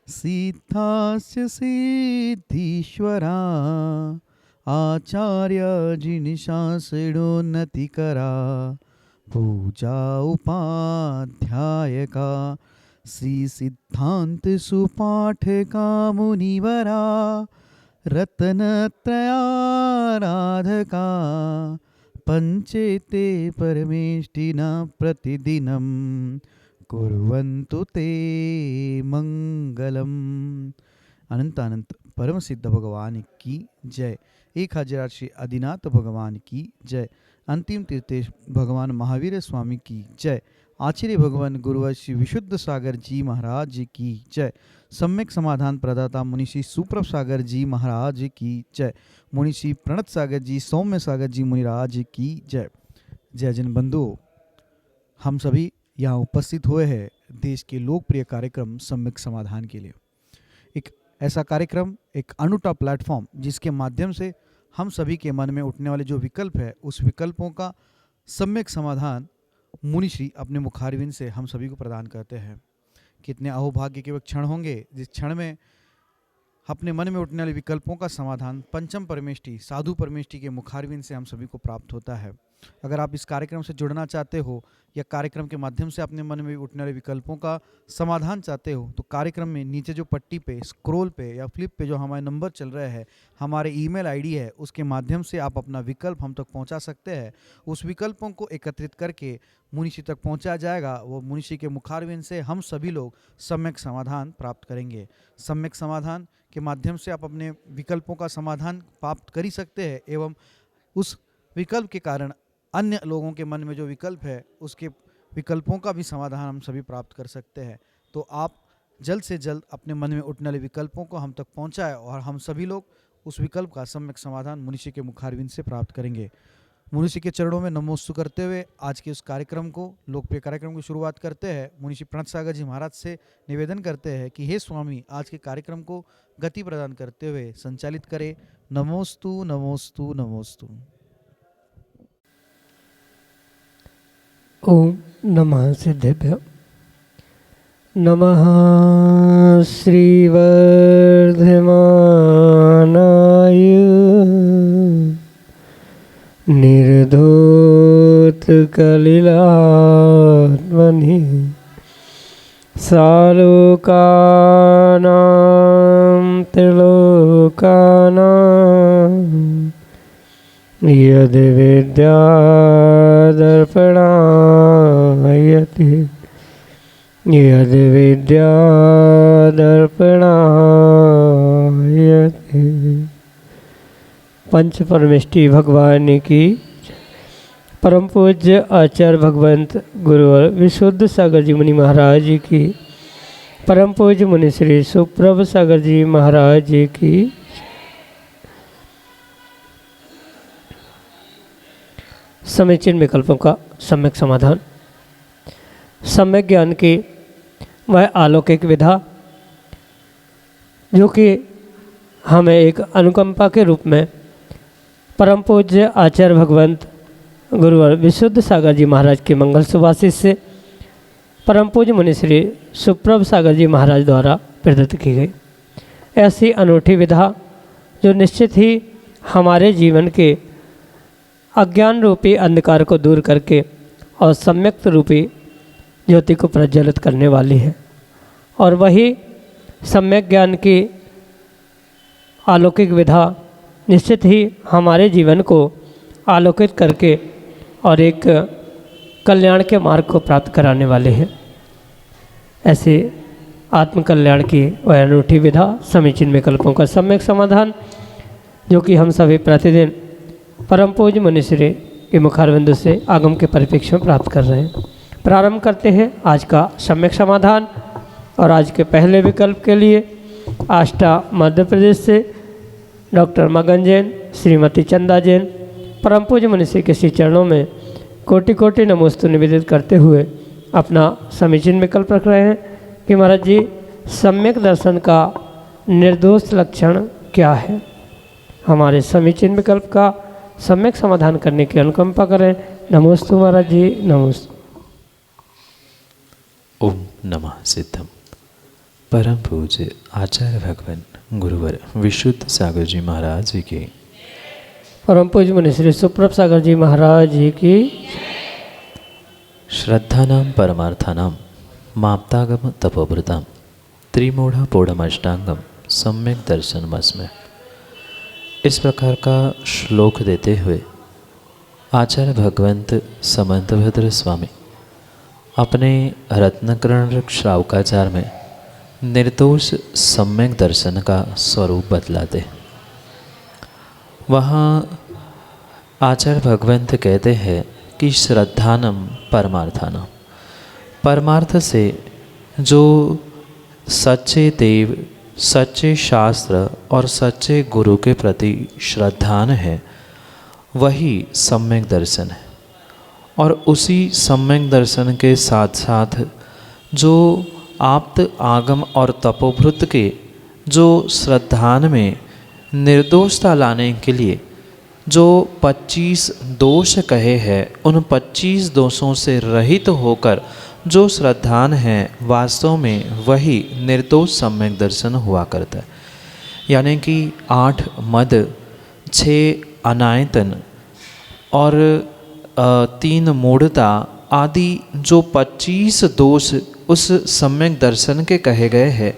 सिद्धास्य सिद्धीश्वरा आचार्य जिनिशासिडोन्नतिकरा पूजा उपाध्यायका श्री सिद्धांत सुपाठका मुनिवरा रत्नत्रयाराधका पंचेते परमेष्टिना प्रतिदिनं कुर्वन्तु ते मंगलम। अनंत अनंत परम सिद्ध भगवान की जय। 1000 श्री आदिनाथ भगवान की जय। अंतिम तीर्थेश भगवान महावीर स्वामी की जय। आचार्य भगवान गुरुवर श्री विशुद्ध सागर जी महाराज की जय। सम्यक समाधान प्रदाता मुनिषि सुप्रभ सागर जी महाराज की जय। मुनिषि प्रणत सागर जी सौम्य सागर जी मुनिराज की जय। जय जन बंधुओं, हम सभी यहाँ उपस्थित हुए हैं देश के लोकप्रिय कार्यक्रम सम्यक समाधान के लिए। एक ऐसा कार्यक्रम, एक अनूठा प्लेटफॉर्म जिसके माध्यम से हम सभी के मन में उठने वाले जो विकल्प है उस विकल्पों का सम्यक समाधान मुनिश्री अपने मुखारविंद से हम सभी को प्रदान करते हैं। कितने अहोभाग्य के वह क्षण होंगे जिस क्षण में अपने मन में उठने वाले विकल्पों का समाधान पंचम परमेष्टि साधु परमेष्टि के मुखारविंद से हम सभी को प्राप्त होता है। अगर आप इस कार्यक्रम से जुड़ना चाहते हो या कार्यक्रम के माध्यम से अपने मन में उठने वाले विकल्पों का समाधान चाहते हो तो कार्यक्रम में नीचे जो पट्टी पे स्क्रॉल पे या फ्लिप पे जो हमारे नंबर चल रहे हैं, हमारे ईमेल आईडी है, उसके माध्यम से आप अपना विकल्प हम तक पहुंचा सकते हैं। उस विकल्पों को एकत्रित करके मुनिषी तक पहुंचाया जाएगा। वो मुनिषी के मुखारविंद से हम सभी लोग सम्यक समाधान प्राप्त करेंगे। सम्यक समाधान के माध्यम से आप अपने विकल्पों का समाधान प्राप्त कर ही सकते हैं एवं उस विकल्प के कारण अन्य लोगों के मन में जो विकल्प है उसके विकल्पों का भी समाधान हम सभी प्राप्त कर सकते हैं। तो आप जल्द से जल्द अपने मन में उठने वाले विकल्पों को हम तक पहुंचाएं और हम सभी लोग उस विकल्प का सम्यक समाधान मुनिषी के मुखारविंद से प्राप्त करेंगे। मुनिषी के चरणों में नमोस्तु करते हुए आज के उस कार्यक्रम को, लोकप्रिय कार्यक्रम की शुरुआत करते हैं। मुनिषी प्रणत सागर जी महाराज से निवेदन करते हैं कि हे स्वामी, आज के कार्यक्रम को गति प्रदान करते हुए संचालित करें। नमोस्तु नमोस्तु नमोस्तु। ओम नमः सिद्धेभ्यो। नमः श्रीवर्धमानाय निर्धूतकलिलात्मनि सालोकानां त्रिलोकानां यद् विद्यादर्पणायति यद् विद्यादर्पणायति। पंच परमेष्टि भगवान की परम पूज्य आचार्य भगवंत गुरुवर विशुद्ध सागर जी मुनि महाराज जी की, परम पूज्य मुनि श्री सुप्रभ सागर जी महाराज जी की। समीचीन विकल्पों का सम्यक समाधान। सम्यक ज्ञान की वह अलौकिक विधा जो कि हमें एक अनुकंपा के रूप में परम पूज्य आचार्य भगवंत गुरुवर विशुद्ध सागर जी महाराज के मंगल सुभाषित से परम पूज्य मुनि श्री सुप्रभ सागर जी महाराज द्वारा प्रदत्त की गई। ऐसी अनूठी विधा जो निश्चित ही हमारे जीवन के अज्ञान रूपी अंधकार को दूर करके और सम्यक रूपी ज्योति को प्रज्वलित करने वाली है। और वही सम्यक ज्ञान की अलौकिक विधा निश्चित ही हमारे जीवन को आलोकित करके और एक कल्याण के मार्ग को प्राप्त कराने वाले हैं। ऐसे आत्मकल्याण की वह अनूठी विधा, समीचीन विकल्पों का सम्यक समाधान जो कि हम सभी प्रतिदिन परम पूज्य मुनिश्री के मुखारविंद से आगम के परिप्रेक्ष्य में प्राप्त कर रहे हैं। प्रारंभ करते हैं आज का सम्यक समाधान। और आज के पहले विकल्प के लिए आष्टा मध्य प्रदेश से डॉक्टर मगन जैन, श्रीमती चंदा जैन परम पूज्य मुनिश्री के श्री चरणों में कोटि कोटि नमोस्तु निवेदित करते हुए अपना समीचीन विकल्प रख रहे हैं कि महाराज जी, सम्यक दर्शन का निर्दोष लक्षण क्या है। हमारे समीचीन विकल्प का सम्यक समाधान करने की अनुकंपा करें। नमोस्तु महाराज जी, नमोस्तु। ओम नमः सिद्धम। परम पूज्य आचार्य भगवान गुरुवर विशुद्ध सागर जी महाराज जी की, परम पूज्य मुनि श्री सुप्रभ सागर जी महाराज जी की, श्रद्धानां परमार्थानां माप्तागम तपोभृतां त्रिमूढ़ पौढ़मष्टांगम सम्यक दर्शनमस्मै। इस प्रकार का श्लोक देते हुए आचार्य भगवंत समंतभद्र स्वामी अपने रत्नकर्ण श्रावकाचार में निर्दोष सम्यक दर्शन का स्वरूप बतलाते। वहाँ आचार्य भगवंत कहते हैं कि श्रद्धानम परमार्थानम, परमार्थ से जो सच्चे देव, सच्चे शास्त्र और सच्चे गुरु के प्रति श्रद्धान है, वही सम्यक दर्शन है। और उसी सम्यक दर्शन के साथ साथ जो आप्त आगम और तपोभृत के जो श्रद्धान में निर्दोषता लाने के लिए जो 25 दोष कहे हैं, उन 25 दोषों से रहित होकर जो श्रद्धान है, वास्तव में वही निर्दोष सम्यक दर्शन हुआ करता है। यानी कि 8 मद, 6 अनायतन और 3 मूढ़ता आदि जो 25 दोष उस सम्यक दर्शन के कहे गए हैं,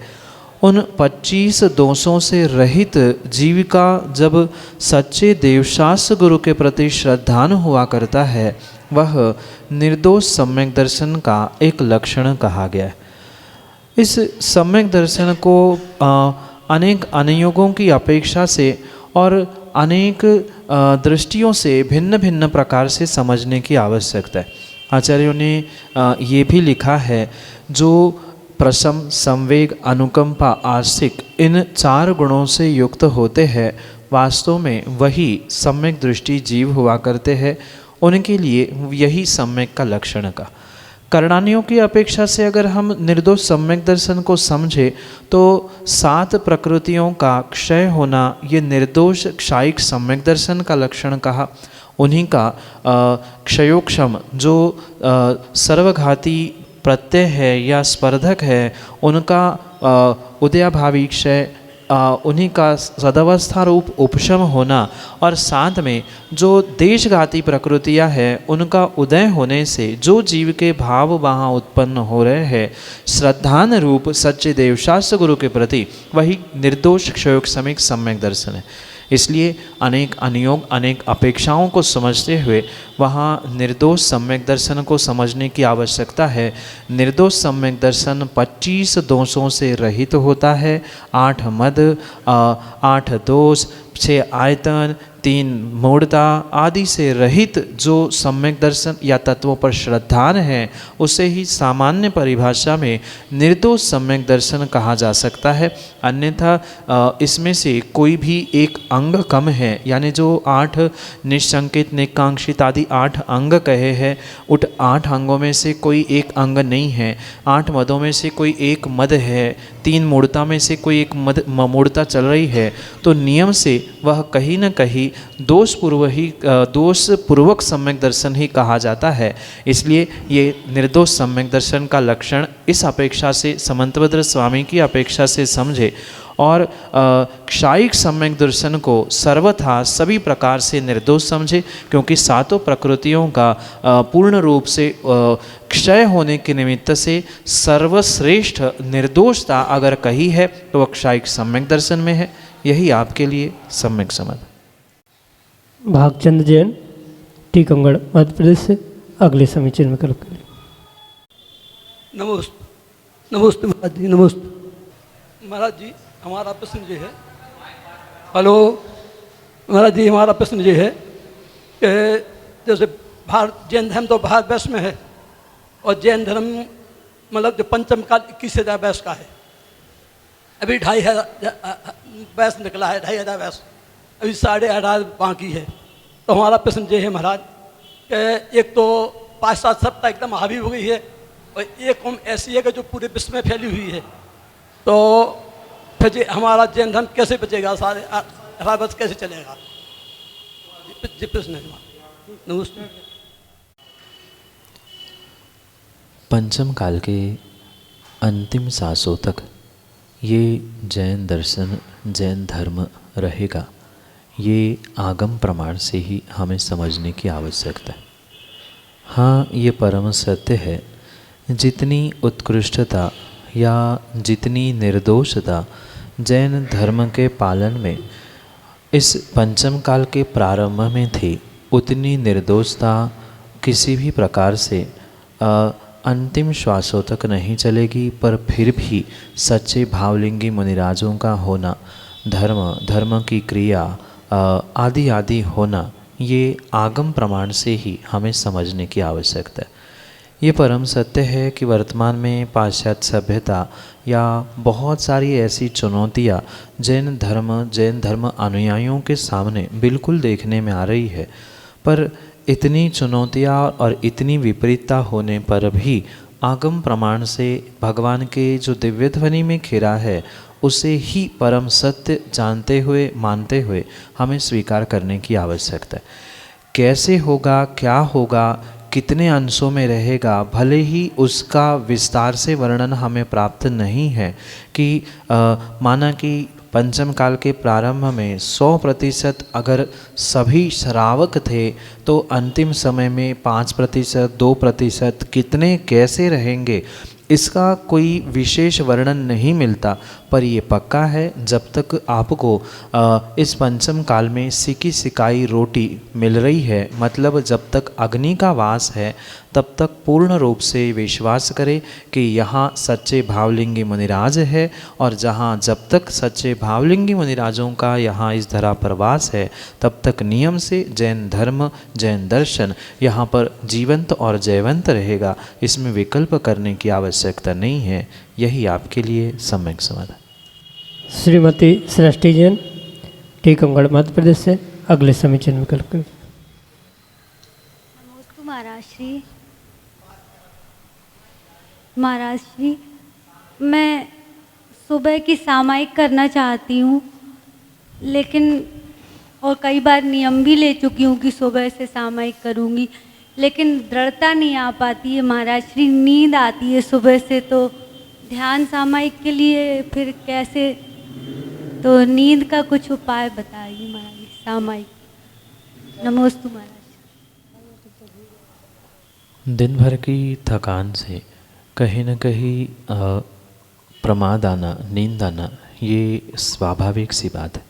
उन 25 दोषों से रहित जीव का जब सच्चे देवशास्त्र गुरु के प्रति श्रद्धान हुआ करता है, वह निर्दोष सम्यक दर्शन का एक लक्षण कहा गया है। इस सम्यक दर्शन को अनेक अनुयोगों की अपेक्षा से और अनेक दृष्टियों से भिन्न भिन्न प्रकार से समझने की आवश्यकता है। आचार्यों ने ये भी लिखा है, जो प्रशम, संवेग, अनुकंपा, आस्तिक इन 4 गुणों से युक्त होते हैं, वास्तव में वही सम्यक दृष्टि जीव हुआ करते हैं। उनके लिए यही सम्यक का लक्षण का। करणानियों की अपेक्षा से अगर हम निर्दोष सम्यक दर्शन को समझे तो 7 प्रकृतियों का क्षय होना, ये निर्दोष क्षायिक सम्यक दर्शन का लक्षण कहा। उन्हीं का क्षयोक्षम जो सर्वघाती प्रत्यय है या स्पर्धक है, उनका उदयाभावी क्षय, उन्हीं का सदावस्था रूप उपशम होना, और साथ में जो देशघाती प्रकृतियाँ हैं, उनका उदय होने से जो जीव के भाव वहाँ उत्पन्न हो रहे हैं, श्रद्धान रूप सच्चे देवशास्त्र गुरु के प्रति, वही निर्दोष क्षयोग समिक सम्यक दर्शन है। इसलिए अनेक अनुयोग, अनेक अपेक्षाओं को समझते हुए वहाँ निर्दोष सम्यक दर्शन को समझने की आवश्यकता है। निर्दोष सम्यक दर्शन 25 दोषों से रहित होता है। 8 मद, 8 दोष, 6 आयतन, 3 मूढ़ता आदि से रहित जो सम्यक दर्शन या तत्वों पर श्रद्धान है, उसे ही सामान्य परिभाषा में निर्दोष सम्यक दर्शन कहा जा सकता है। अन्यथा इसमें से कोई भी एक अंग कम है, यानी जो 8 निशंकित, निकांक्षित आदि 8 अंग कहे हैं, उन 8 अंगों में से कोई एक अंग नहीं है। 8 मदों में से कोई एक मद है, 3 मूढ़ता में से कोई एक मूढ़ता चल रही है, तो नियम से वह कहीं न कहीं दोषपूर्वक सम्यक दर्शन ही कहा जाता है। इसलिए ये निर्दोष सम्यक दर्शन का लक्षण इस अपेक्षा से समंतभद्र स्वामी की अपेक्षा से समझे, और क्षायिक सम्यक दर्शन को सर्वथा सभी प्रकार से निर्दोष समझे, क्योंकि 7 प्रकृतियों का पूर्ण रूप से क्षय होने के निमित्त से सर्वश्रेष्ठ निर्दोषता अगर कही है तो वह क्षायिक सम्यक दर्शन में है। यही आपके लिए सम्यक समझ। भागचंद जैन, टीकमगढ़, मध्य प्रदेश से अगले समीचीन में कल्प करें। नमस्ते महाराज जी, नमस्ते महाराज जी। हमारा प्रश्न ये है, हेलो महाराज जी, हमारा प्रश्न ये है कि जैसे भारत जैन धर्म तो भारतवर्ष में है, और जैन धर्म मतलब जो पंचम काल 21,000 वर्ष का है। अभी 2,500 वर्ष निकला है, 2,500 वर्ष, अभी 18,500 बाकी है। तो हमारा प्रश्न ये है महाराज कि एक तो पाश्चात्य सत्ता एकदम हावी हो गई है, और एक कौम ऐसी है कि जो पूरे विश्व में फैली हुई है। तो फिर हमारा जैन धर्म कैसे बचेगा, सारे 18 वर्ष कैसे चलेगा? जी प्रश्न है। नमस्ते। पंचम काल के अंतिम सांसों तक ये जैन दर्शन, जैन धर्म रहेगा, ये आगम प्रमाण से ही हमें समझने की आवश्यकता है। हाँ, ये परम सत्य है। जितनी उत्कृष्टता या जितनी निर्दोषता जैन धर्म के पालन में इस पंचम काल के प्रारंभ में थी, उतनी निर्दोषता किसी भी प्रकार से अंतिम श्वासों तक नहीं चलेगी। पर फिर भी सच्चे भावलिंगी मुनिराजों का होना, धर्म की क्रिया आदि आदि होना, ये आगम प्रमाण से ही हमें समझने की आवश्यकता है। ये परम सत्य है कि वर्तमान में पाश्चात्य सभ्यता या बहुत सारी ऐसी चुनौतियाँ जैन धर्म अनुयायियों के सामने बिल्कुल देखने में आ रही है। पर इतनी चुनौतियाँ और इतनी विपरीतता होने पर भी आगम प्रमाण से भगवान के जो दिव्य ध्वनि में खिरा है, उसे ही परम सत्य जानते हुए, मानते हुए हमें स्वीकार करने की आवश्यकता है। कैसे होगा, क्या होगा, कितने अंशों में रहेगा, भले ही उसका विस्तार से वर्णन हमें प्राप्त नहीं है कि माना कि पंचम काल के प्रारंभ में 100% अगर सभी श्रावक थे तो अंतिम समय में 5%, 2% कितने कैसे रहेंगे, इसका कोई विशेष वर्णन नहीं मिलता। पर ये पक्का है, जब तक आपको इस पंचम काल में सिकी सिकाई रोटी मिल रही है, मतलब जब तक अग्नि का वास है, तब तक पूर्ण रूप से विश्वास करें कि यहाँ सच्चे भावलिंगी मुनिराज है। और जहाँ जब तक सच्चे भावलिंगी मुनिराजों का यहाँ इस धरा पर वास है, तब तक नियम से जैन धर्म, जैन दर्शन यहाँ पर जीवंत और जयवंत रहेगा। इसमें विकल्प करने की आवश्यकता नहीं है। यही आपके लिए सम्यक समाधान। श्रीमती सृष्टि जैन, टीकमगढ़, मध्य प्रदेश से अगले समीचीन विकल्प। नमस्ते महाराज श्री, मैं सुबह की सामायिक करना चाहती हूँ, लेकिन और कई बार नियम भी ले चुकी हूँ कि सुबह से सामायिक करूँगी, लेकिन दृढ़ता नहीं आ पाती है महाराज श्री। नींद आती है सुबह से, तो ध्यान सामायिक के लिए फिर कैसे, तो नींद का कुछ उपाय बताइए महाराज सामायिक। नमोस्तु महाराज। दिन भर की थकान से कहीं न कहीं प्रमाद आना, नींद आना, ये स्वाभाविक सी बात है।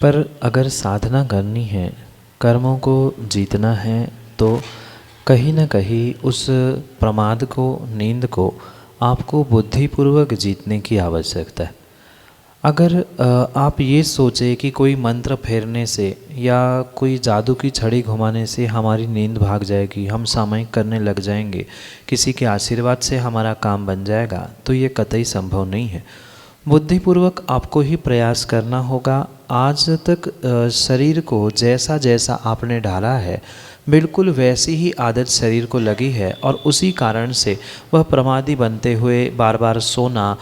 पर अगर साधना करनी है, कर्मों को जीतना है, तो कहीं न कहीं उस प्रमाद को, नींद को आपको बुद्धिपूर्वक जीतने की आवश्यकता है। अगर आप ये सोचें कि कोई मंत्र फेरने से या कोई जादू की छड़ी घुमाने से हमारी नींद भाग जाएगी, हम सामायिक करने लग जाएंगे, किसी के आशीर्वाद से हमारा काम बन जाएगा, तो ये कतई संभव नहीं है। बुद्धिपूर्वक आपको ही प्रयास करना होगा। आज तक शरीर को जैसा जैसा आपने ढाला है, बिल्कुल वैसी ही आदत शरीर को लगी है, और उसी कारण से वह प्रमादी बनते हुए बार बार सोना,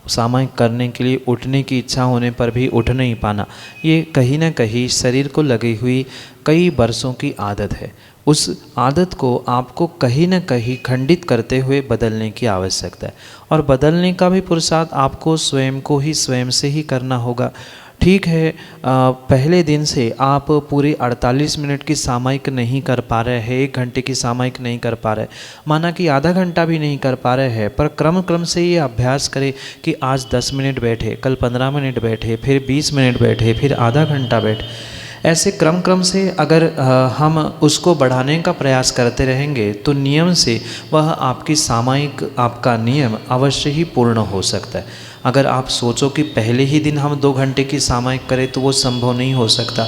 सामायिक करने के लिए उठने की इच्छा होने पर भी उठ नहीं पाना, ये कहीं ना कहीं शरीर को लगी हुई कई बरसों की आदत है। उस आदत को आपको कहीं ना कहीं खंडित करते हुए बदलने की आवश्यकता है, और बदलने का भी पुरुषार्थ आपको स्वयं को ही, स्वयं से ही करना होगा। ठीक है, पहले दिन से आप पूरी 48 मिनट की सामायिक नहीं कर पा रहे हैं, 1 घंटे की सामायिक नहीं कर पा रहे, माना कि आधा घंटा भी नहीं कर पा रहे हैं, पर क्रम से ये अभ्यास करें कि आज 10 मिनट बैठे, कल 15 मिनट बैठे, फिर 20 मिनट बैठे, फिर आधा घंटा बैठे। ऐसे क्रम से अगर हम उसको बढ़ाने का प्रयास करते रहेंगे, तो नियम से वह आपकी सामायिक, आपका नियम अवश्य ही पूर्ण हो सकता है। अगर आप सोचो कि पहले ही दिन हम 2 घंटे की सामायिक करें, तो वो संभव नहीं हो सकता।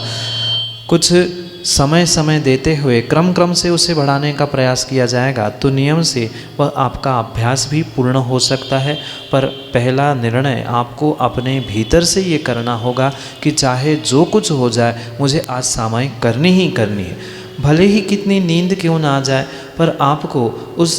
कुछ समय देते हुए क्रम से उसे बढ़ाने का प्रयास किया जाएगा, तो नियम से वह आपका अभ्यास भी पूर्ण हो सकता है। पर पहला निर्णय आपको अपने भीतर से ये करना होगा कि चाहे जो कुछ हो जाए, मुझे आज सामायिक करनी ही करनी है। भले ही कितनी नींद क्यों ना आ जाए, पर आपको उस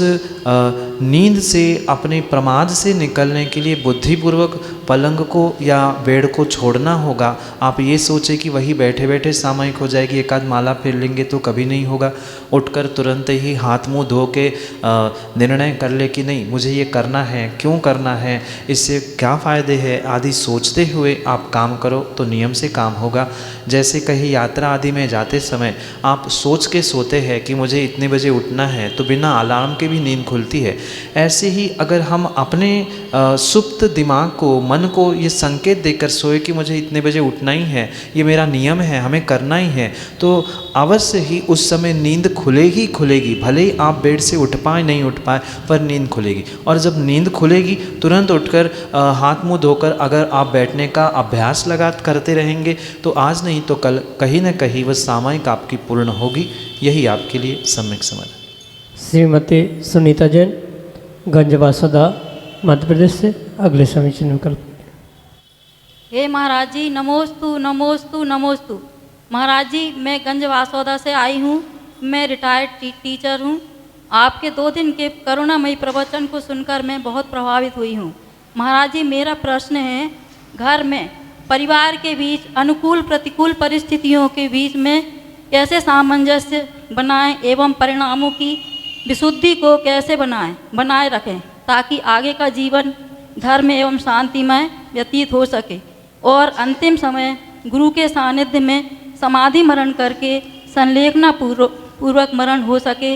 नींद से, अपने प्रमाद से निकलने के लिए बुद्धिपूर्वक पलंग को या बेड को छोड़ना होगा। आप ये सोचें कि वही बैठे बैठे सामयिक हो जाएगी, एक आध माला फिर लेंगे तो कभी नहीं होगा। उठकर तुरंत ही हाथ मुंह धो के निर्णय कर ले कि नहीं मुझे ये करना है, क्यों करना है, इससे क्या फ़ायदे हैं आदि सोचते हुए आप काम करो तो नियम से काम होगा। जैसे कहीं यात्रा आदि में जाते समय आप सोच के सोते हैं कि मुझे इतने बजे उठना है, तो बिना अलार्म के भी नींद खुलती है। ऐसे ही अगर हम अपने सुप्त दिमाग को, मन को ये संकेत देकर सोए कि मुझे इतने बजे उठना ही है, ये मेरा नियम है, हमें करना ही है, तो अवश्य ही उस समय नींद खुलेगी। भले ही आप बेड से उठ पाए नहीं उठ पाए, पर नींद खुलेगी। और जब नींद खुलेगी तुरंत उठकर हाथ मुंह धोकर अगर आप बैठने का अभ्यास करते रहेंगे तो आज नहीं तो कल कहीं न कहीं वह सामयिक आपकी पूर्ण होगी। यही आपके लिए सम्यक समाधान। श्रीमती सुनीता जैन, गंजवासोदा, मध्य प्रदेश से अगले समीक्षण विकल्प। हे महाराज जी, नमोस्तु नमोस्तु नमोस्तु। महाराज जी, मैं गंजवासोदा से आई हूँ। मैं रिटायर्ड टीचर हूँ। आपके 2 दिन के करुणामयी प्रवचन को सुनकर मैं बहुत प्रभावित हुई हूँ। महाराज जी, मेरा प्रश्न है, घर में परिवार के बीच अनुकूल प्रतिकूल परिस्थितियों के बीच में कैसे सामंजस्य बनाएं एवं परिणामों की विशुद्धि को कैसे बनाए रखें ताकि आगे का जीवन धर्म एवं शांतिमय व्यतीत हो सके और अंतिम समय गुरु के सानिध्य में समाधि मरण करके संलेखना पूर्वक मरण हो सके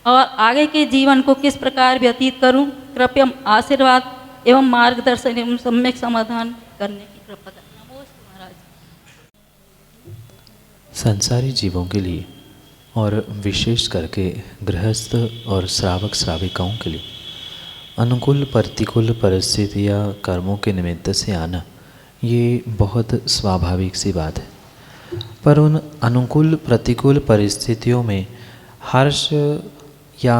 और आगे के जीवन को किस प्रकार व्यतीत करूं। कृपया आशीर्वाद एवं मार्गदर्शन एवं सम्यक समाधान करने की कृपा करें। नमोस्तु महाराज। संसारी जीवों के लिए और विशेष करके गृहस्थ और श्रावक श्राविकाओं के लिए अनुकूल प्रतिकूल परिस्थितियाँ कर्मों के निमित्त से आना ये बहुत स्वाभाविक सी बात है। पर उन अनुकूल प्रतिकूल परिस्थितियों में हर्ष या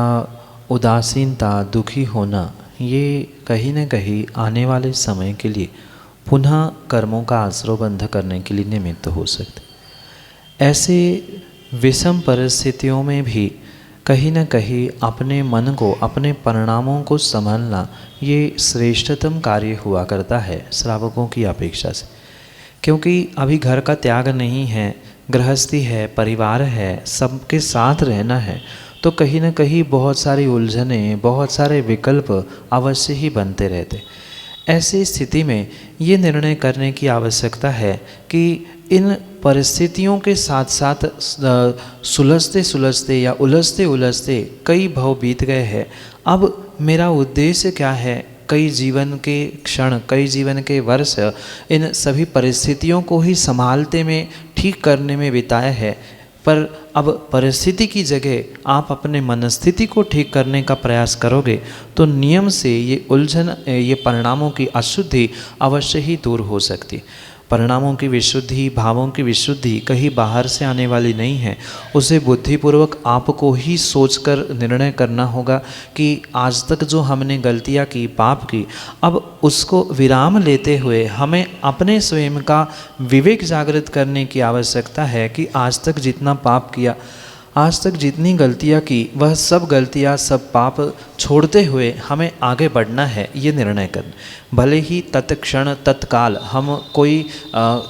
उदासीनता, दुखी होना, ये कहीं न कहीं आने वाले समय के लिए पुनः कर्मों का आश्रयबंध करने के लिए निमित्त हो सकते। ऐसे विषम परिस्थितियों में भी कहीं न कहीं अपने मन को, अपने परिणामों को संभालना ये श्रेष्ठतम कार्य हुआ करता है श्रावकों की अपेक्षा से। क्योंकि अभी घर का त्याग नहीं है, गृहस्थी है, परिवार है, सबके साथ रहना है, तो कहीं न कहीं बहुत सारी उलझनें, बहुत सारे विकल्प अवश्य ही बनते रहते। ऐसी स्थिति में ये निर्णय करने की आवश्यकता है कि इन परिस्थितियों के साथ साथ सुलझते सुलझते या उलझते उलझते कई भव बीत गए हैं। अब मेरा उद्देश्य क्या है? कई जीवन के क्षण, कई जीवन के वर्ष इन सभी परिस्थितियों को ही संभालते में, ठीक करने में बिताया है। पर अब परिस्थिति की जगह आप अपने मनस्थिति को ठीक करने का प्रयास करोगे तो नियम से ये उलझन, ये परिणामों की अशुद्धि अवश्य ही दूर हो सकती। परिणामों की विशुद्धि, भावों की विशुद्धि कहीं बाहर से आने वाली नहीं है। उसे बुद्धिपूर्वक आपको ही सोचकर निर्णय करना होगा कि आज तक जो हमने गलतियाँ की, पाप की, अब उसको विराम लेते हुए हमें अपने स्वयं का विवेक जागृत करने की आवश्यकता है कि आज तक जितना पाप किया, आज तक जितनी गलतियाँ की, वह सब गलतियाँ, सब पाप छोड़ते हुए हमें आगे बढ़ना है, ये निर्णय करना। भले ही तत्क्षण तत्काल हम कोई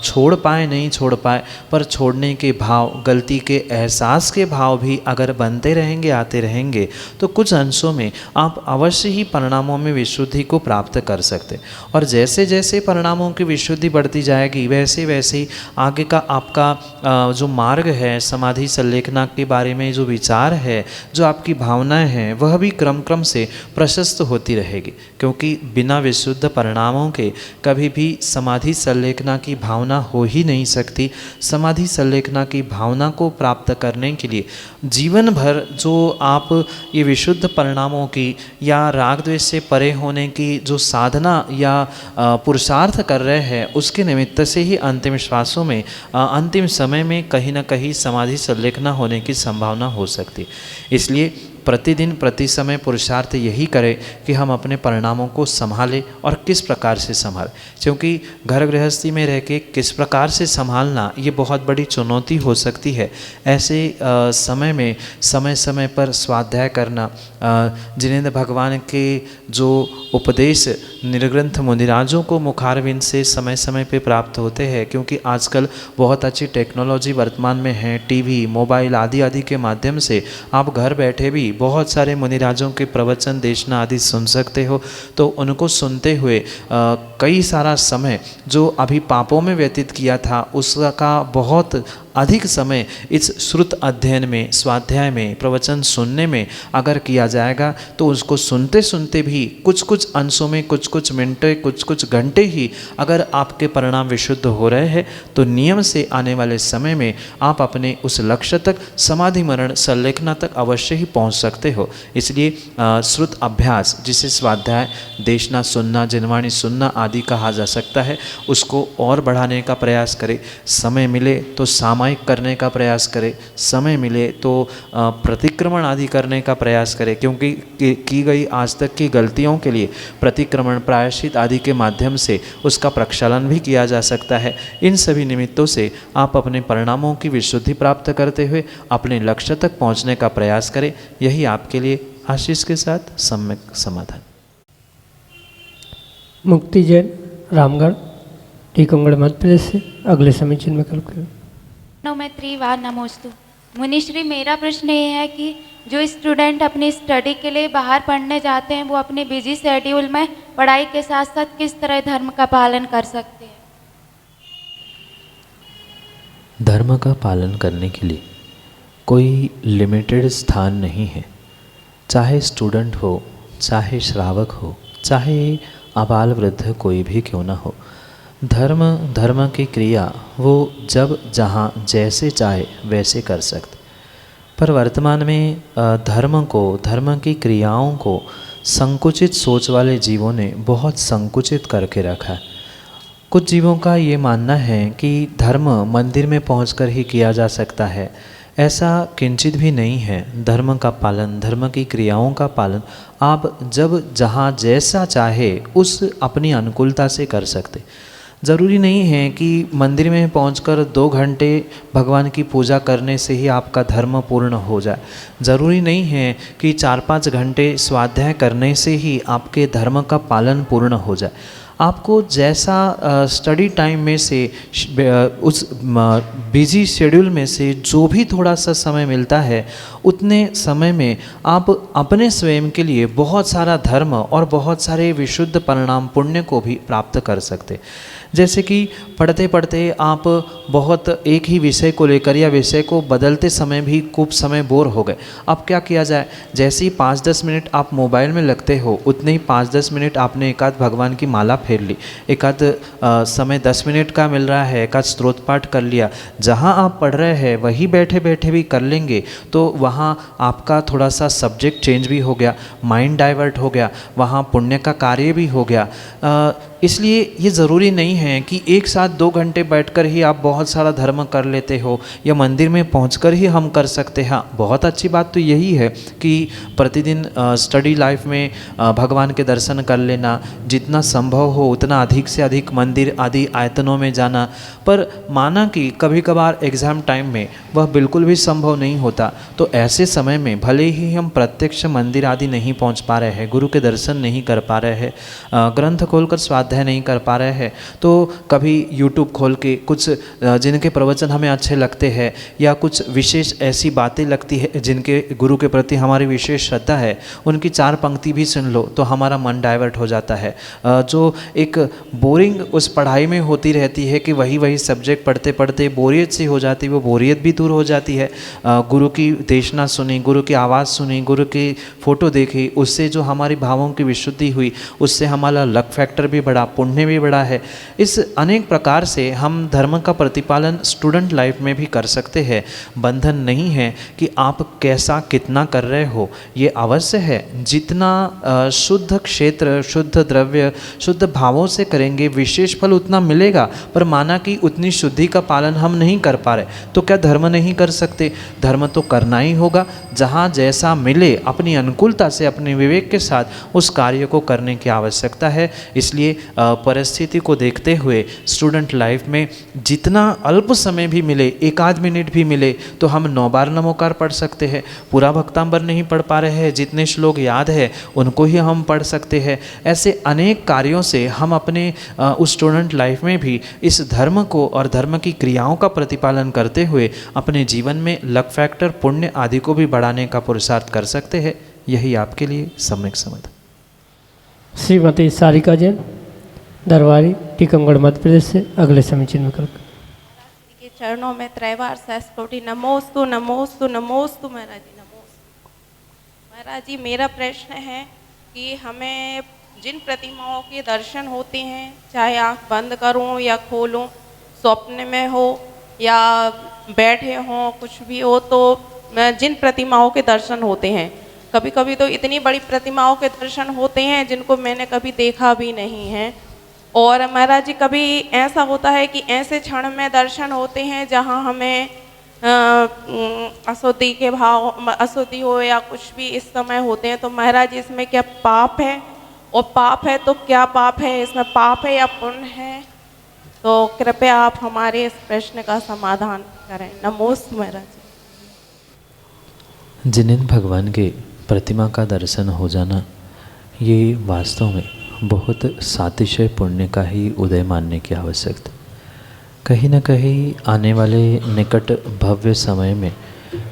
छोड़ पाए नहीं छोड़ पाए, पर छोड़ने के भाव, गलती के एहसास के भाव भी अगर बनते रहेंगे, आते रहेंगे, तो कुछ अंशों में आप अवश्य ही परिणामों में विशुद्धि को प्राप्त कर सकते। और जैसे जैसे परिणामों की विशुद्धि बढ़ती जाएगी, वैसे वैसे ही आगे का आपका जो मार्ग है, समाधि संलेखना के बारे में जो विचार है, जो आपकी भावनाएं हैं, वह भी क्रम क्रम से प्रशस्त होती रहेगी। क्योंकि बिना विशुद्ध परिणामों के कभी भी समाधि संलेखना की भावना हो ही नहीं सकती। समाधि संलेखना की भावना को प्राप्त करने के लिए जीवन भर जो आप ये विशुद्ध परिणामों की या राग द्वेष से परे होने की जो साधना या पुरुषार्थ कर रहे हैं, उसके निमित्त से ही अंतिम श्वासों में, अंतिम समय में कहीं ना कहीं समाधि संलेखना होने की संभावना हो सकती। इसलिए प्रतिदिन प्रति समय पुरुषार्थ यही करें कि हम अपने परिणामों को संभालें और किस प्रकार से संभालें, क्योंकि घर गृहस्थी में रह के किस प्रकार से संभालना ये बहुत बड़ी चुनौती हो सकती है। ऐसे समय में समय समय पर स्वाध्याय करना, जिनेंद्र भगवान के जो उपदेश निर्ग्रंथ मुनिराजों को मुखारविंद से समय समय पे प्राप्त होते हैं, क्योंकि आजकल बहुत अच्छी टेक्नोलॉजी वर्तमान में है, टीवी मोबाइल आदि आदि के माध्यम से आप घर बैठे भी बहुत सारे मुनिराजों के प्रवचन देशना आदि सुन सकते हो। तो उनको सुनते हुए कई सारा समय जो अभी पापों में व्यतीत किया था उसका बहुत अधिक समय इस श्रुत अध्ययन में, स्वाध्याय में, प्रवचन सुनने में अगर किया जाएगा तो उसको सुनते सुनते भी कुछ कुछ अंशों में, कुछ कुछ मिनटें, कुछ कुछ घंटे ही अगर आपके परिणाम विशुद्ध हो रहे हैं तो नियम से आने वाले समय में आप अपने उस लक्ष्य तक, समाधि मरण संलेखना तक अवश्य ही पहुंच सकते हो। इसलिए श्रुत अभ्यास, जिसे स्वाध्याय, देशना सुनना, जिनवाणी सुनना आदि कहा जा सकता है, उसको और बढ़ाने का प्रयास करें। समय मिले तो सामायिक करने का प्रयास करें, समय मिले तो प्रतिक्रमण आदि करने का प्रयास करें, क्योंकि की गई आज तक की गलतियों के लिए प्रतिक्रमण, प्रायश्चित आदि के माध्यम से उसका प्रक्षालन भी किया जा सकता है। इन सभी निमित्तों से आप अपने परिणामों की विशुद्धि प्राप्त करते हुए अपने लक्ष्य तक पहुंचने का प्रयास करें। यही आपके लिए आशीष के साथ सम्यक समाधान। मुक्ति जैन, रामगढ़, टीकमगढ़, मध्य प्रदेश से अगले समीचीन में कल करें। मैत्रीवाद नमोस्तु। मुनिश्री, मेरा प्रश्न ये है कि जो स्टूडेंट अपनी स्टडी के लिए बाहर पढ़ने जाते हैं वो अपने बिजी शेड्यूल में पढ़ाई के साथ साथ किस तरह धर्म का पालन कर सकते हैं? धर्म का पालन करने के लिए कोई लिमिटेड स्थान नहीं है। चाहे स्टूडेंट हो, चाहे श्रावक हो, चाहे आबाल वृद्ध कोई भी क्यों ना हो, धर्म की क्रिया वो जब जहाँ जैसे चाहे वैसे कर सकते। पर वर्तमान में धर्म की क्रियाओं को संकुचित सोच वाले जीवों ने बहुत संकुचित करके रखा है। कुछ जीवों का ये मानना है कि धर्म मंदिर में पहुंचकर ही किया जा सकता है। ऐसा किंचित भी नहीं है। धर्म का पालन, धर्म की क्रियाओं का पालन आप जब जहाँ जैसा चाहे उस अपनी अनुकूलता से कर सकते। ज़रूरी नहीं है कि मंदिर में पहुंचकर 2 घंटे भगवान की पूजा करने से ही आपका धर्म पूर्ण हो जाए। ज़रूरी नहीं है कि 4-5 घंटे स्वाध्याय करने से ही आपके धर्म का पालन पूर्ण हो जाए। आपको जैसा स्टडी टाइम में से उस बिजी शेड्यूल में से जो भी थोड़ा सा समय मिलता है, उतने समय में आप अपने स्वयं के लिए बहुत सारा धर्म और बहुत सारे विशुद्ध परिणाम, पुण्य को भी प्राप्त कर सकते। जैसे कि पढ़ते पढ़ते आप बहुत एक ही विषय को लेकर या विषय को बदलते समय भी खूब समय बोर हो गए। अब क्या किया जाए? जैसे ही 5-10 मिनट आप मोबाइल में लगते हो, उतने ही 5-10 मिनट आपने एकाध भगवान की माला फेर ली, एकाध समय 10 मिनट का मिल रहा है, एकाध स्त्रोत पाठ कर लिया। जहाँ आप पढ़ रहे हैं वही बैठे बैठे भी कर लेंगे तो वहाँ आपका थोड़ा सा सब्जेक्ट चेंज भी हो गया, माइंड डाइवर्ट हो गया, वहाँ पुण्य का कार्य भी हो गया। इसलिए ये ज़रूरी नहीं है कि एक साथ 2 घंटे बैठकर ही आप बहुत सारा धर्म कर लेते हो या मंदिर में पहुंचकर ही हम कर सकते हैं। हाँ, बहुत अच्छी बात तो यही है कि प्रतिदिन स्टडी लाइफ में भगवान के दर्शन कर लेना, जितना संभव हो उतना अधिक से अधिक मंदिर आदि आयतनों में जाना। पर माना कि कभी कभार एग्ज़ाम टाइम में वह बिल्कुल भी संभव नहीं होता, तो ऐसे समय में भले ही हम प्रत्यक्ष मंदिर आदि नहीं पहुंच पा रहे हैं, गुरु के दर्शन नहीं कर पा रहे हैं, ग्रंथ खोलकर स्वाध्याय नहीं कर पा रहे हैं, तो कभी यूट्यूब खोल के कुछ जिनके प्रवचन हमें अच्छे लगते हैं या कुछ विशेष ऐसी बातें लगती है जिनके गुरु के प्रति हमारी विशेष श्रद्धा है, उनकी 4 पंक्ति भी सुन लो तो हमारा मन डाइवर्ट हो जाता है। जो एक बोरिंग उस पढ़ाई में होती रहती है कि वही सब्जेक्ट पढ़ते पढ़ते बोरियत सी हो जाती है, वो बोरियत भी दूर हो जाती है। गुरु की देशना सुनी, गुरु की आवाज़ सुनी, गुरु की फ़ोटो देखी, उससे जो हमारी भावों की विशुद्धि हुई, उससे हमारा लक फैक्टर भी बढ़ा बड़ा, पुण्य भी बड़ा है। इस अनेक प्रकार से हम धर्म का प्रतिपालन स्टूडेंट लाइफ में भी कर सकते हैं। बंधन नहीं है कि आप कैसा कितना कर रहे हो, ये अवश्य है जितना शुद्ध क्षेत्र, शुद्ध द्रव्य, शुद्ध भावों से करेंगे विशेष फल उतना मिलेगा। पर माना कि उतनी शुद्धि का पालन हम नहीं कर पा रहे तो क्या धर्म नहीं कर सकते? धर्म तो करना ही होगा। जहाँ जैसा मिले अपनी अनुकूलता से, अपने विवेक के साथ उस कार्य को करने की आवश्यकता है। इसलिए परिस्थिति को देखते हुए स्टूडेंट लाइफ में जितना अल्प समय भी मिले, एक आध मिनट भी मिले, तो हम 9 बार नमोकार पढ़ सकते हैं। पूरा भक्तांबर नहीं पढ़ पा रहे हैं, जितने श्लोक याद है उनको ही हम पढ़ सकते हैं। ऐसे अनेक कार्यों से हम अपने उस स्टूडेंट लाइफ में भी इस धर्म को और धर्म की क्रियाओं का प्रतिपालन करते हुए अपने जीवन में लक फैक्टर, पुण्य आदि को भी बढ़ाने का पुरुषार्थ कर सकते हैं। यही आपके लिए सम्यक समाधान। श्रीमती सारिका जैन, दरबारी, टीकमगढ़, मध्य प्रदेश से अगले समीचीन में कर के चरणों में त्रैवार सहस्कोटि नमोस्तु नमोस्तु नमोस्तु महाराज जी, नमोस्तु। महाराज जी, मेरा प्रश्न है कि हमें जिन प्रतिमाओं के दर्शन होते हैं, चाहे आँख बंद करूं या खोलूं, स्वप्न में हो या बैठे हों, कुछ भी हो, तो जिन प्रतिमाओं के दर्शन होते हैं, कभी कभी तो इतनी बड़ी प्रतिमाओं के दर्शन होते हैं जिनको मैंने कभी देखा भी नहीं है। और महाराज जी, कभी ऐसा होता है कि ऐसे क्षण में दर्शन होते हैं जहाँ हमें अशुद्धि के भाव, अशुद्धि हो या कुछ भी इस समय होते हैं, तो महाराज जी इसमें क्या पाप है? और पाप है तो क्या पाप है, इसमें पाप है या पुण्य है? तो कृपया आप हमारे इस प्रश्न का समाधान करें। नमोस्तु महाराज जी। जिन भगवान के प्रतिमा का दर्शन हो जाना, ये वास्तव में बहुत सातिशय पुण्य का ही उदय मानने की आवश्यकता। कहीं न कहीं आने वाले निकट भव्य समय में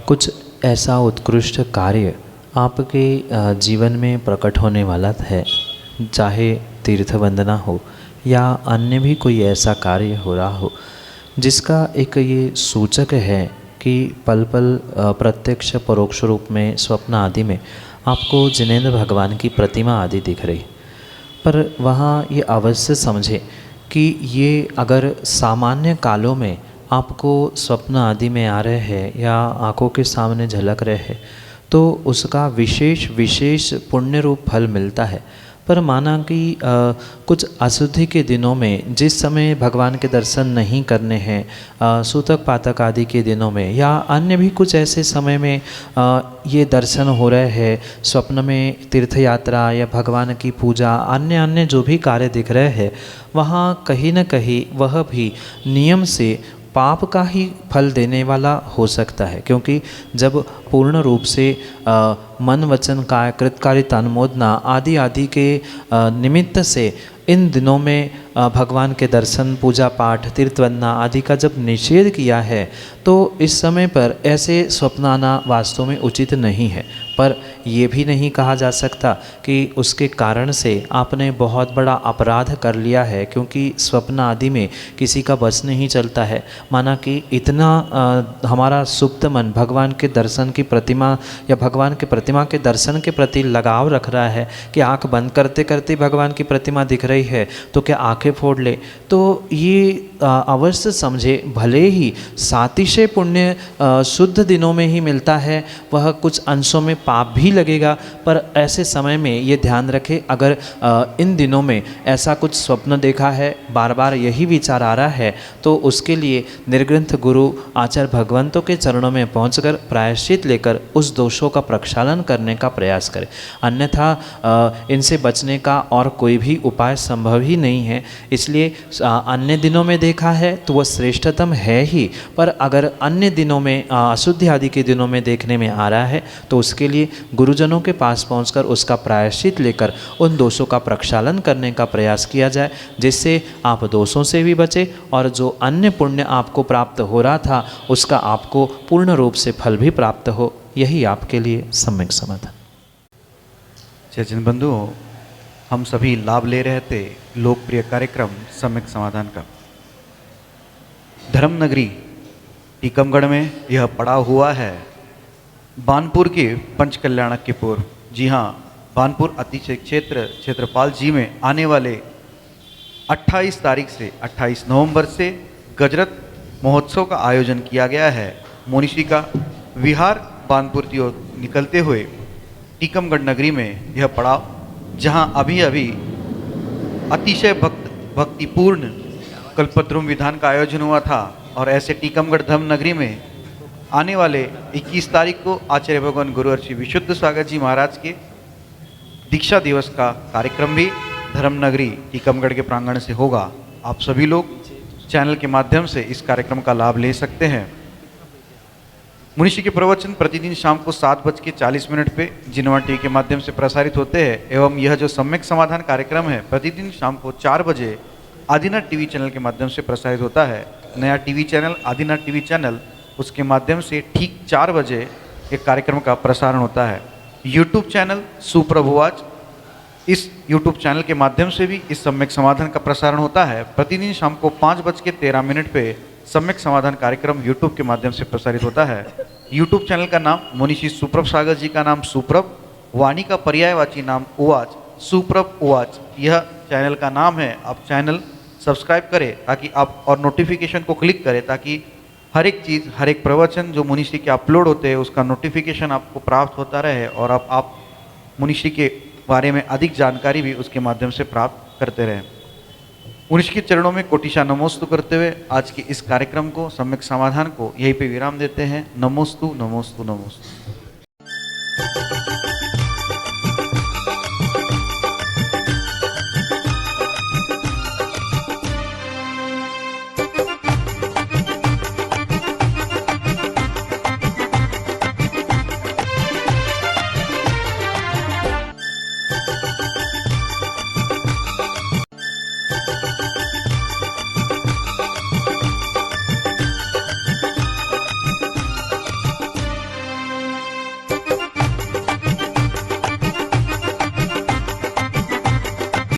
कुछ ऐसा उत्कृष्ट कार्य आपके जीवन में प्रकट होने वाला है, चाहे तीर्थ वंदना हो या अन्य भी कोई ऐसा कार्य हो रहा हो, जिसका एक ये सूचक है कि पल पल प्रत्यक्ष परोक्ष रूप में, स्वप्न आदि में आपको जिनेंद्र भगवान की प्रतिमा आदि दिख रही। पर वहाँ ये अवश्य समझे कि ये अगर सामान्य कालों में आपको स्वप्न आदि में आ रहे हैं या आँखों के सामने झलक रहे हैं, तो उसका विशेष विशेष पुण्य रूप फल मिलता है। पर माना कि कुछ अशुद्धि के दिनों में, जिस समय भगवान के दर्शन नहीं करने हैं, सूतक पातक आदि के दिनों में या अन्य भी कुछ ऐसे समय में ये दर्शन हो रहे हैं, स्वप्न में तीर्थ यात्रा या भगवान की पूजा, अन्य अन्य जो भी कार्य दिख रहे हैं, वहाँ कहीं न कहीं वह भी नियम से पाप का ही फल देने वाला हो सकता है। क्योंकि जब पूर्ण रूप से मन वचन काय कृतकारिता अनुमोदना आदि आदि के निमित्त से इन दिनों में भगवान के दर्शन, पूजा पाठ, तीर्थवंदना आदि का जब निषेध किया है, तो इस समय पर ऐसे स्वप्न आना वास्तव में उचित नहीं है। पर यह भी नहीं कहा जा सकता कि उसके कारण से आपने बहुत बड़ा अपराध कर लिया है, क्योंकि स्वप्न आदि में किसी का बस नहीं चलता है। माना कि इतना हमारा सुप्त मन भगवान के दर्शन की प्रतिमा या भगवान के प्रतिमा के दर्शन के प्रति लगाव रख रहा है कि आँख बंद करते करते भगवान की प्रतिमा दिख रही है तो क्या आँखें फोड़ ले। तो ये अवश्य समझे, भले ही सातिशय पुण्य शुद्ध दिनों में ही मिलता है, वह कुछ अंशों में पाप भी लगेगा, पर ऐसे समय में ये ध्यान रखें, अगर इन दिनों में ऐसा कुछ स्वप्न देखा है, बार बार यही विचार आ रहा है, तो उसके लिए निर्ग्रंथ गुरु आचार्य भगवंतों के चरणों में पहुंचकर प्रायश्चित लेकर उस दोषों का प्रक्षालन करने का प्रयास करें। अन्यथा इनसे बचने का और कोई भी उपाय संभव ही नहीं है। इसलिए अन्य दिनों में देखा है तो वह श्रेष्ठतम है ही, पर अगर अन्य दिनों में अशुद्धि आदि के दिनों में देखने में आ रहा है तो उसके लिए गुरुजनों के पास पहुंचकर उसका प्रायश्चित लेकर उन दोषों का प्रक्षालन करने का प्रयास किया जाए, जिससे आप दोषों से भी बचे और जो अन्य पुण्य आपको प्राप्त हो रहा था उसका आपको पूर्ण रूप से फल भी प्राप्त हो। यही आपके लिए सम्यक समाधान। चैतन्य बंधु, हम सभी लाभ ले रहे थे लोकप्रिय कार्यक्रम सम्यक समाधान का। धर्म नगरी टीकमगढ़ में यह पड़ा हुआ है बानपुर के पंचकल्याणक के पूर्व। जी हाँ, बानपुर अतिशय क्षेत्रपाल जी में आने वाले 28 तारीख से 28 नवंबर से गजरत महोत्सव का आयोजन किया गया है। मोनिश्री का विहार बानपुर की ओर निकलते हुए टीकमगढ़ नगरी में यह पड़ाव, जहां अभी अभी अतिशय भक्तिपूर्ण कल्पद्रुम विधान का आयोजन हुआ था और ऐसे टीकमगढ़ धर्म नगरी में आने वाले 21 तारीख को आचार्य भगवान गुरुवर श्री विशुद्ध सागर जी महाराज के दीक्षा दिवस का कार्यक्रम भी धर्म नगरी टीकमगढ़ के प्रांगण से होगा। आप सभी लोग चैनल के माध्यम से इस कार्यक्रम का लाभ ले सकते हैं। मुनिश्री के प्रवचन प्रतिदिन शाम को 7:40 पे जिनवा टीवी के माध्यम से प्रसारित होते हैं एवं यह जो सम्यक समाधान कार्यक्रम है प्रतिदिन शाम को 4 बजे आदिनाथ टीवी चैनल के माध्यम से प्रसारित होता है। नया TV channel Adinath TV channel, उसके माध्यम से ठीक 4 बजे एक कार्यक्रम का प्रसारण होता है। यूट्यूब चैनल सुप्रभुवाच, इस यूट्यूब चैनल के माध्यम से भी इस सम्यक समाधान का प्रसारण होता है। प्रतिदिन शाम को 5:13 पे सम्यक समाधान कार्यक्रम यूट्यूब के माध्यम से प्रसारित होता है। यूट्यूब चैनल का नाम मुनिश्री सुप्रभ सागर जी का नाम सुप्रभ, वाणी का पर्यायवाची नाम उवाच, सुप्रभ उवाच यह चैनल का नाम है। आप चैनल सब्सक्राइब करें ताकि आप और नोटिफिकेशन को क्लिक करें ताकि हर एक चीज़, हर एक प्रवचन जो मुनिश्री के अपलोड होते हैं उसका नोटिफिकेशन आपको प्राप्त होता रहे और आप मुनिश्री के बारे में अधिक जानकारी भी उसके माध्यम से प्राप्त करते रहें। मुनिश्री के चरणों में कोटिशा नमोस्तु करते हुए आज के इस कार्यक्रम को, सम्यक समाधान को यहीं पे विराम देते हैं। नमोस्तु नमोस्तु नमोस्तु।